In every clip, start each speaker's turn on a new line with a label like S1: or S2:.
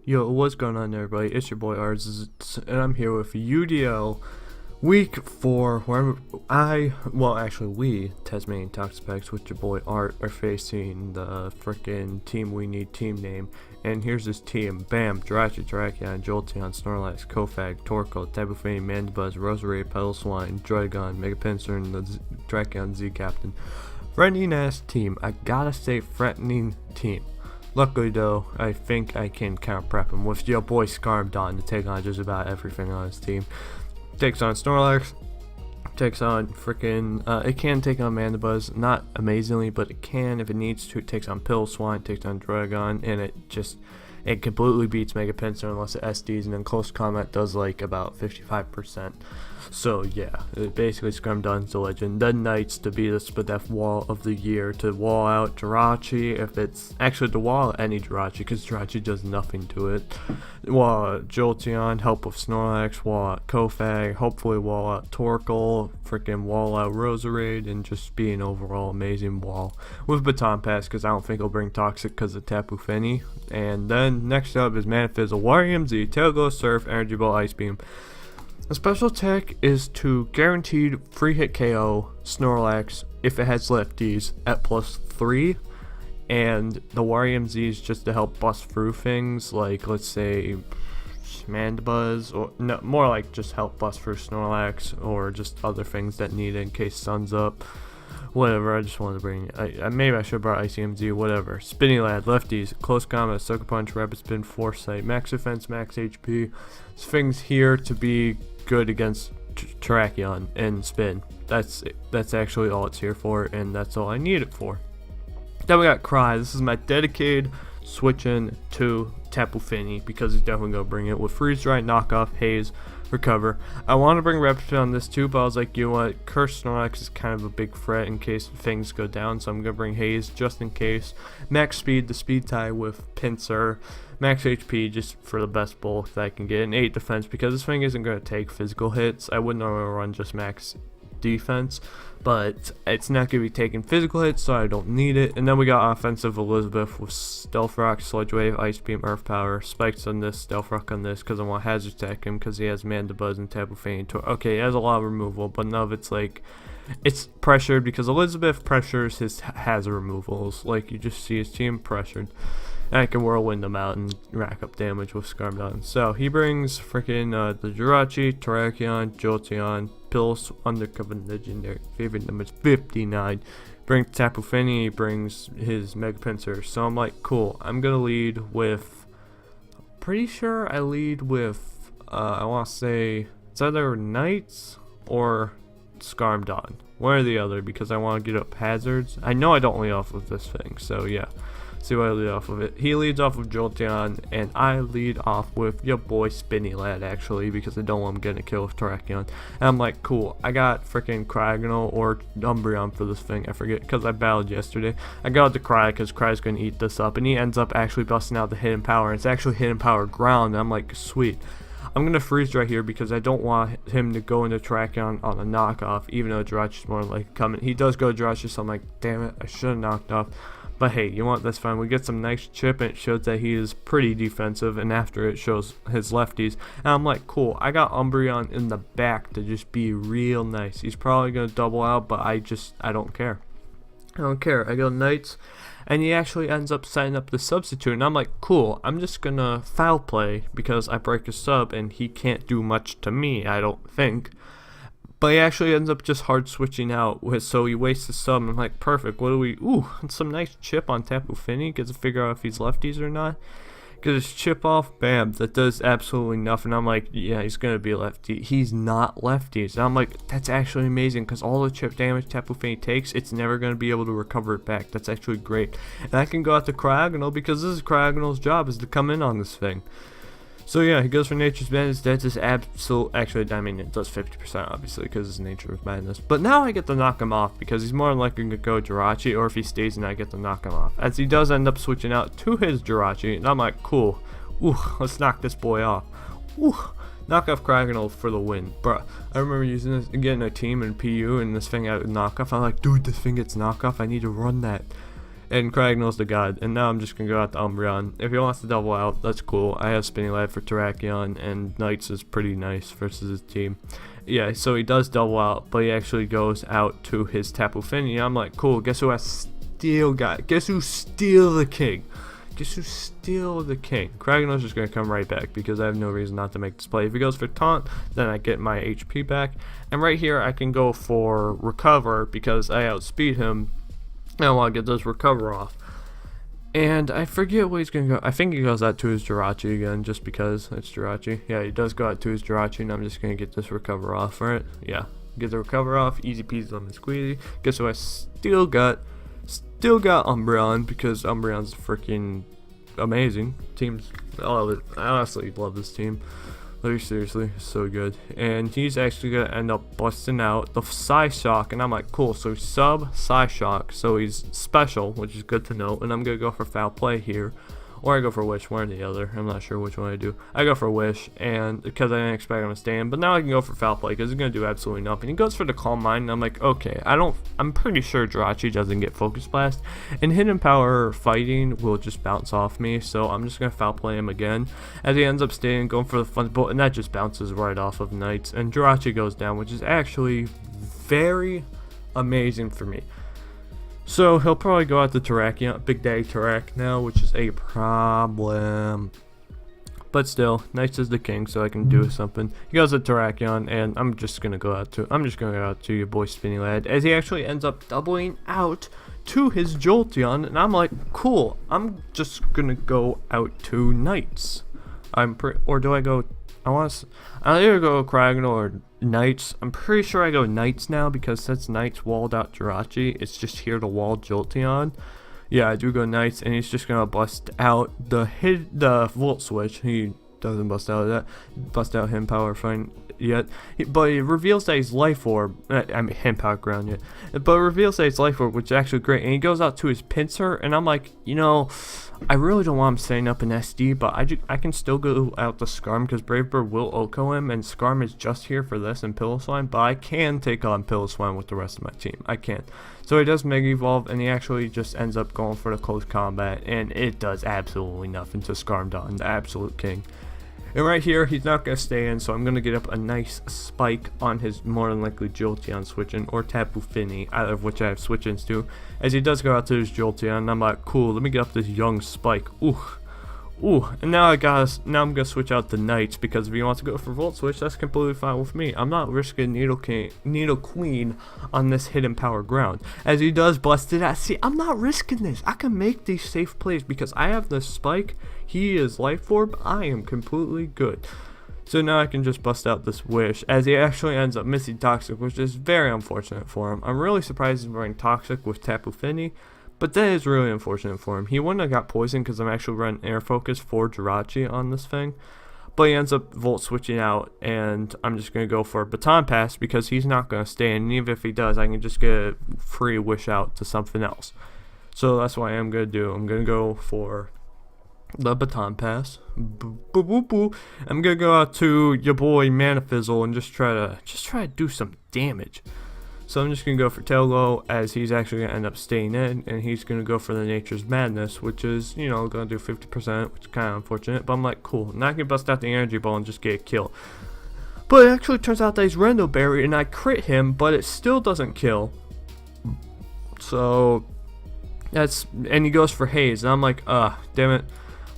S1: Yo, what's going on, everybody? It's your boy Arz, and I'm here with UDL Week 4, where we, Tasmanian Toxapex, with your boy Art, are facing the frickin' Team We Need team name. And here's this team: Bam, Jirachi, Terrakion, Jolteon, Snorlax, Kofag, Torkoal, Tapu Fini, Mandibuzz, Roserade, Pedalswine, Droidgun, Megapincer, and the Terrakion Z Captain. Threatening ass team. I gotta say, threatening team. Luckily though, I think I can counter prep him with your boy Scarmdon to take on just about everything on his team. Takes on Snorlax, takes on freaking, it can take on Mandibuzz, not amazingly, but it can if it needs to. It takes on Pilswine, takes on Droidgun, and it completely beats Megapincer unless it SDs, and then close combat does like about 55%. So yeah, it basically Scarmdon's the legend. Then Knights to be the Spadef wall of the year, to wall out Jirachi, if it's actually to wall out any Jirachi, because Jirachi does nothing to it. Wall out Jolteon, help with Snorlax, wall out Kofag, hopefully wall out Torkoal, freaking wall out Roserade, and just be an overall amazing wall with Baton Pass, because I don't think he'll bring Toxic because of Tapu Fini. And then next up is Manafizzle, WarioMZ, Tail Glow, Surf, Energy Ball, Ice Beam. A special attack is to guaranteed free hit KO Snorlax if it has lefties at +3, and the WarioMZ is just to help bust through things like, let's say, Mandibuzz, or no, more like just help bust through Snorlax, or just other things that need it in case Sun's up. Whatever, I just wanted to bring maybe I should have brought ICMZ, whatever. Spinny Lad, lefties, close combat, Sucker Punch, Rapid Spin, Foresight, max defense, max HP. This thing's here to be good against Terrakion and Spin. That's actually all it's here for, and that's all I need it for. Then we got Cry. This is my dedicated switching to Tapu Fini because he's definitely gonna bring it with Freeze Dry, Knockoff, Haze, Recover. I want to bring Rapid Spin on this too, but I was like, you know what, Curse Snorlax is kind of a big threat in case things go down, so I'm gonna bring Haze just in case. Max Speed, the speed tie with Pinsir. Max HP just for the best bulk that I can get, and 8 defense because this thing isn't going to take physical hits. I wouldn't normally run just max defense, but it's not going to be taking physical hits, so I don't need it. And then we got offensive Elizabeth with Stealth Rock, Sludge Wave, Ice Beam, Earth Power, Spikes on this, Stealth Rock on this because I want Hazard Attack him because he has Mandibuzz and Tapu Fini. Okay, he has a lot of removal, but none of it's like, it's pressured because Elizabeth pressures his hazard removals. Like, you just see his team pressured. And I can whirlwind them out and rack up damage with Scarmdon. So he brings freaking the Jirachi, Terrakion, Jolteon, Pills, Undercover Legendary, favorite number is 59. Brings Tapu Fini, he brings his Megapincer. So I'm like, cool, I'm gonna lead with, pretty sure I lead with, I want to say, it's either Knights or Scarmdon. One or the other, because I want to get up hazards. I know I don't lead off with this thing, so yeah. See what I lead off of it. He leads off with Jolteon, and I lead off with your boy Spinny Lad, actually, because I don't want him getting a kill with Terrakion. And I'm like, cool, I got freaking Cryogonal or Umbreon for this thing, I forget, because I battled yesterday. I got the Cry, because Cry's going to eat this up, and he ends up actually busting out the Hidden Power, and it's actually Hidden Power Ground, and I'm like, sweet. I'm going to freeze right here because I don't want him to go into Terrakion on a knockoff, even though Jirachi's more like coming. He does go Jirachi, so I'm like, damn it, I should have knocked off. But hey, you know what, that's fine. We get some nice chip, and it shows that he is pretty defensive, and after it shows his lefties. And I'm like, cool, I got Umbreon in the back to just be real nice. He's probably going to double out, but I don't care. I don't care. I go Knights, and he actually ends up setting up the substitute, and I'm like, cool, I'm just going to foul play because I break a sub, and he can't do much to me, I don't think. But he actually ends up just hard switching out, so he wastes the sub. I'm like, perfect. What do we? Ooh, some nice chip on Tapu Fini. Gets to figure out if he's lefties or not. Get his chip off, bam. That does absolutely nothing. I'm like, yeah, he's gonna be lefty. He's not lefties. And I'm like, that's actually amazing because all the chip damage Tapu Fini takes, it's never gonna be able to recover it back. That's actually great. And I can go out to Cryogonal because this is Cryogonal's job, is to come in on this thing. So yeah, he goes for Nature's Madness. That's just absolute. Actually, I mean, it does 50% obviously because it's Nature's Madness. But now I get to knock him off because he's more likely to go Jirachi, or if he stays in, I get to knock him off. As he does end up switching out to his Jirachi, and I'm like, cool. Ooh, let's knock this boy off. Ooh, knock off Cryogonal for the win. Bruh, I remember using this, getting a team in PU, and this thing out knockoff. I'm like, dude, this thing gets knockoff. I need to run that. And Cragnell's the god, and now I'm just gonna go out to Umbreon. If he wants to double out, that's cool. I have Spinning Lad for Terrakion, and Knights is pretty nice versus his team. Yeah, so he does double out, but he actually goes out to his Tapu Fini. I'm like, cool, guess who I still got? Guess who's still the king? Guess who's still the king? Cragnell's just gonna come right back because I have no reason not to make this play. If he goes for taunt, then I get my HP back. And right here I can go for recover because I outspeed him. I want to get this recover off. And I forget what he's going to go. I think he goes out to his Jirachi again just because it's Jirachi. Yeah, he does go out to his Jirachi, and I'm just going to get this recover off, right? Yeah, get the recover off. Easy peasy lemon squeezy. Guess what I still got? Still got Umbreon because Umbreon's freaking amazing. Teams, I love it. I honestly love this team. Like, seriously, so good. And he's actually going to end up busting out the Psyshock. And I'm like, cool. So sub Psyshock. So he's special, which is good to know. And I'm going to go for Foul Play here. Or I go for Wish, one or the other. I'm not sure which one I do. I go for Wish, and because I didn't expect him to stand. But now I can go for Foul Play because he's going to do absolutely nothing. He goes for the Calm Mind, and I'm like, okay, I'm pretty sure Jirachi doesn't get Focus Blast. And Hidden Power fighting will just bounce off me, so I'm just going to Foul Play him again. As he ends up staying, going for the Thunderbolt, and that just bounces right off of Knights. And Jirachi goes down, which is actually very amazing for me. So he'll probably go out to Terrakion, Big Daddy Terrak now, which is a problem. But still, Knights is the king, so I can do something. He goes to Terrakion, and I'm just gonna go out to your boy Spinning Lad, as he actually ends up doubling out to his Jolteon, and I'm like, cool. I'm just gonna go out to Knights. Or do I go? I'll either go Cragnell or Knights. I'm pretty sure I go Knights now because since Knights walled out Jirachi, it's just here to wall Jolteon. Yeah, I do go Knights, and he's just gonna bust out the Volt Switch. He doesn't bust out Hidden Power fine yet, but it reveals that he's Life Orb. I mean Hidden Power Ground yet, but it reveals that he's Life Orb, which is actually great. And he goes out to his Pinsir, and I'm like, you know, I really don't want him setting up an SD, but I can still go out to Skarm because Brave Bird will OHKO him, and Skarm is just here for this and Piloswine, but I can take on Piloswine with the rest of my team. I can. So he does Mega Evolve, and he actually just ends up going for the close combat, and it does absolutely nothing to Skarmdon, the absolute king. And right here, he's not going to stay in, so I'm going to get up a nice spike on his more than likely Jolteon switch-in, or Tapu Fini, out of which I have switch-ins to, as he does go out to his Jolteon, and I'm like, cool, let me get up this young spike. Ooh, and now I'm going to switch out to Knights, because if he wants to go for Volt Switch, that's completely fine with me. I'm not risking Needle Queen on this Hidden Power ground, as he does bust it out. See, I'm not risking this. I can make these safe plays, because I have this spike. He is Life Orb. I am completely good. So now I can just bust out this Wish, as he actually ends up missing Toxic, which is very unfortunate for him. I'm really surprised he's running Toxic with Tapu Fini, but that is really unfortunate for him. He wouldn't have got poisoned because I'm actually running Air Focus for Jirachi on this thing. But he ends up Volt Switching out, and I'm just going to go for a Baton Pass because he's not going to stay in. And even if he does, I can just get a free Wish out to something else. So that's what I'm going to do. I'm going to go for the Baton Pass. I'm going to go out to your boy Manafizzle and just try to do some damage. So I'm just going to go for Tailglow, as he's actually going to end up staying in, and he's going to go for the Nature's Madness, which is, you know, going to do 50%, which is kind of unfortunate, but I'm like, cool. Now I can bust out the Energy Ball and just get a kill. But it actually turns out that he's Rendo Berry, and I crit him, but it still doesn't kill. So, and he goes for Haze, and I'm like, damn it.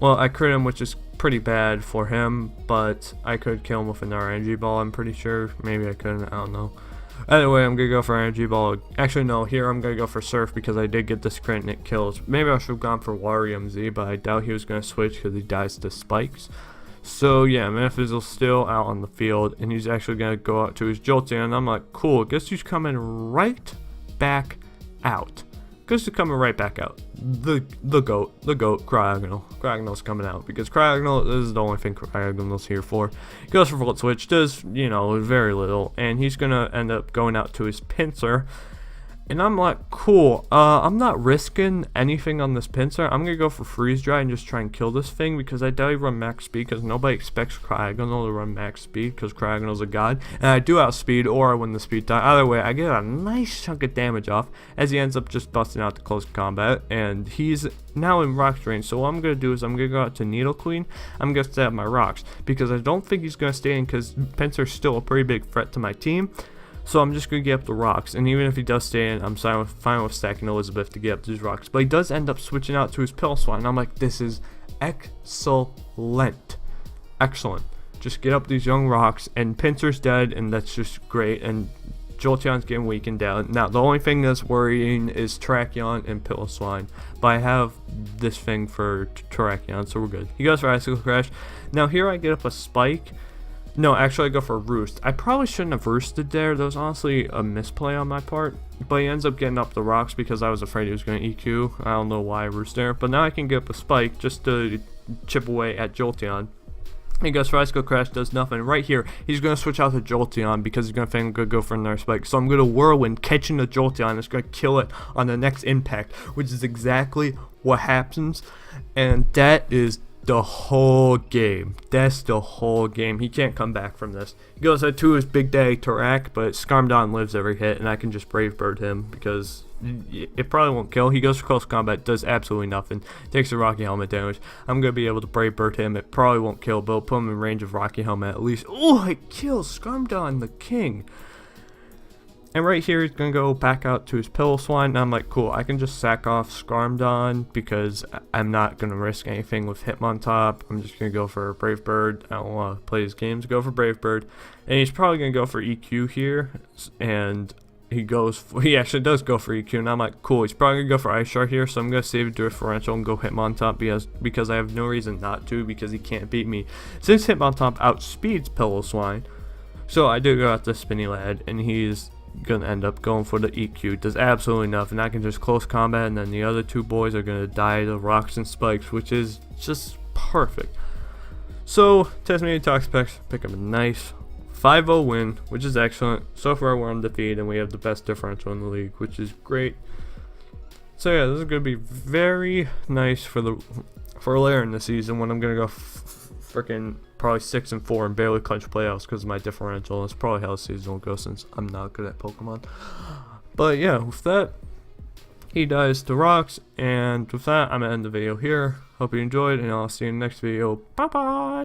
S1: Well, I crit him, which is pretty bad for him, but I could kill him with another Energy Ball, I'm pretty sure. Maybe I couldn't, I don't know. Anyway, I'm going to go for Energy Ball. Actually, no, here I'm going to go for Surf because I did get this crit and it kills. Maybe I should have gone for Wario Z, but I doubt he was going to switch because he dies to Spikes. So, yeah, Manafizzle's still out on the field, and he's actually going to go out to his Jolteon, and I'm like, cool, guess who's coming right back out? Guess who's coming right back out? The GOAT, Cragnell. Cragnell's coming out because Cragnell, this is the only thing Cragnell's here for. He goes for Volt Switch, does, you know, very little, and he's going to end up going out to his Pinsir. And I'm like, cool, I'm not risking anything on this pincer. I'm gonna go for freeze dry and just try and kill this thing because I doubt he run max speed because nobody expects Cryogonal to run max speed because Cryogonal's a god. And I do outspeed or I win the speed tie. Either way, I get a nice chunk of damage off as he ends up just busting out the close combat. And he's now in rocks range. So what I'm gonna do is I'm gonna go out to Needle Queen. I'm gonna stab my rocks because I don't think he's gonna stay in because pincer's still a pretty big threat to my team. So I'm just going to get up the rocks, and even if he does stay in, I'm fine with stacking Elizabeth to get up these rocks. But he does end up switching out to his Piloswine, and I'm like, this is excellent. Excellent. Just get up these young rocks, and Pincer's dead, and that's just great, and Jolteon's getting weakened down. Now, the only thing that's worrying is Terrakion and Piloswine, but I have this thing for Terrakion, so we're good. He goes for Icicle Crash. Now, here I get up a Spike. No, actually I go for a Roost. I probably shouldn't have roosted there. That was honestly a misplay on my part. But he ends up getting up the rocks because I was afraid he was going to EQ. I don't know why I roost there. But now I can get up a Spike just to chip away at Jolteon. He goes for Icicle Crash, does nothing. Right here, he's going to switch out to Jolteon because he's going to think I'm going to go for another Spike. So I'm going to Whirlwind, catching the Jolteon. It's going to kill it on the next impact, which is exactly what happens. And that is the whole game. That's the whole game. He can't come back from this. He goes out to his Big Daddy Tarak, but Skarmodan lives every hit, and I can just Brave Bird him because it probably won't kill. He goes for close combat, does absolutely nothing, takes the Rocky Helmet damage. I'm going to be able to Brave Bird him. It probably won't kill, but it'll put him in range of Rocky Helmet at least. Oh, it kills Skarmodan, the king. And right here, he's going to go back out to his Piloswine, and I'm like, cool, I can just sack off Skarmodan because I'm not going to risk anything with Hitmontop. I'm just going to go for Brave Bird. I don't want to play his games, go for Brave Bird. And he's probably going to go for EQ here, and he actually does go for EQ, and I'm like, cool, he's probably going to go for Ice Shard here, so I'm going to save a differential and go Hitmontop because I have no reason not to because he can't beat me. Since Hitmontop outspeeds Piloswine, so I do go out to Spinny Lad, and he's gonna end up going for the EQ. Does absolutely nothing. I can just close combat, and then the other two boys are gonna die to rocks and spikes, which is just perfect. So Tasmanian Toxapex pick up a nice 5-0 win, which is excellent. So far we're undefeated, and we have the best differential in the league, which is great. So yeah, this is gonna be very nice for later in the season when I'm gonna go freaking probably 6-4 and barely clinch playoffs because of my differential. That's probably how the season will go since I'm not good at Pokemon. But yeah, with that, he dies to rocks, and with that, I'm gonna end the video here. Hope you enjoyed, and I'll see you in the next video. Bye bye.